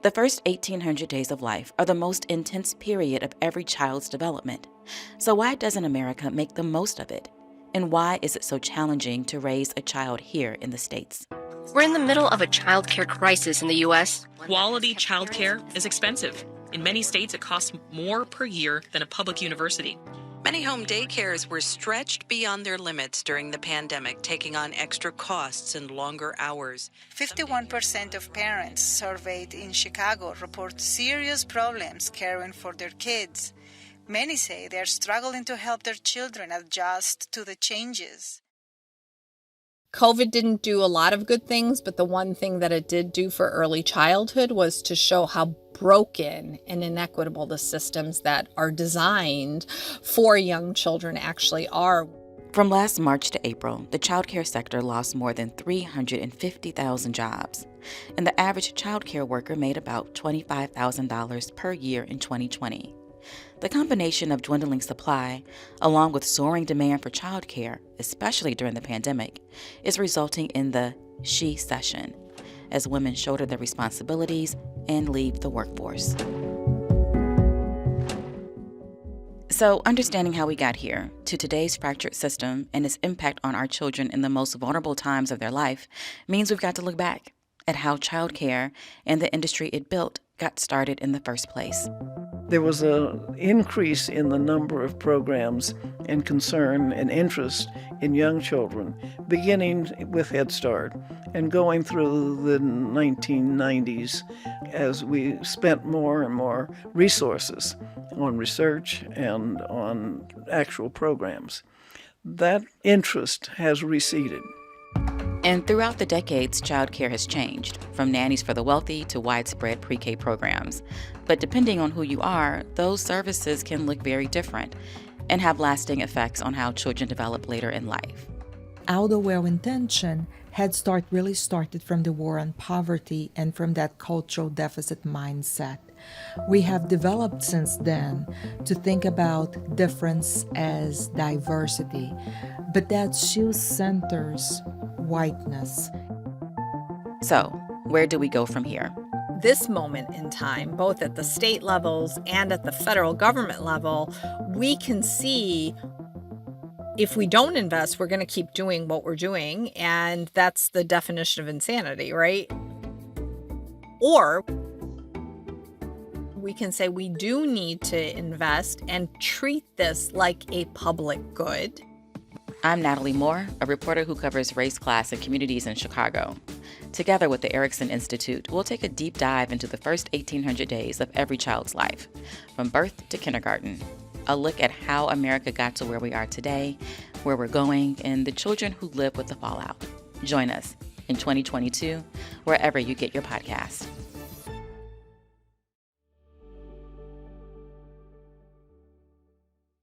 The first 1,800 days of life are the most intense period of every child's development. So why doesn't America make the most of it? And why is it so challenging to raise a child here in the States? We're in the middle of a childcare crisis in the U.S. Quality childcare is expensive. In many states, it costs more per year than a public university. Many home daycares were stretched beyond their limits during the pandemic, taking on extra costs and longer hours. 51% of parents surveyed in Chicago report serious problems caring for their kids. Many say they are struggling to help their children adjust to the changes. COVID didn't do a lot of good things, but the one thing that it did do for early childhood was to show how broken and inequitable the systems that are designed for young children actually are. From last March to April, the childcare sector lost more than 350,000 jobs, and the average childcare worker made about $25,000 per year in 2020. The combination of dwindling supply, along with soaring demand for childcare, especially during the pandemic, is resulting in the she-cession, as women shoulder their responsibilities and leave the workforce. So, understanding how we got here to today's fractured system and its impact on our children in the most vulnerable times of their life means we've got to look back at how childcare and the industry it built got started in the first place. There was an increase in the number of programs and concern and interest in young children, beginning with Head Start and going through the 1990s as we spent more and more resources on research and on actual programs. That interest has receded. And throughout the decades, childcare has changed, from nannies for the wealthy to widespread pre-K programs. But depending on who you are, those services can look very different and have lasting effects on how children develop later in life. Although well-intentioned, Head Start really started from the war on poverty and from that cultural deficit mindset. We have developed since then to think about difference as diversity, but that still centers whiteness. So, where do we go from here? This moment in time, both at the state levels and at the federal government level, we can see if we don't invest, we're going to keep doing what we're doing, and that's the definition of insanity, right? Or we can say we do need to invest and treat this like a public good. I'm Natalie Moore, a reporter who covers race, class, and communities in Chicago. Together with the Erikson Institute, we'll take a deep dive into the first 1,800 days of every child's life, from birth to kindergarten. A look at how America got to where we are today, where we're going, and the children who live with the fallout. Join us in 2022, wherever you get your podcasts.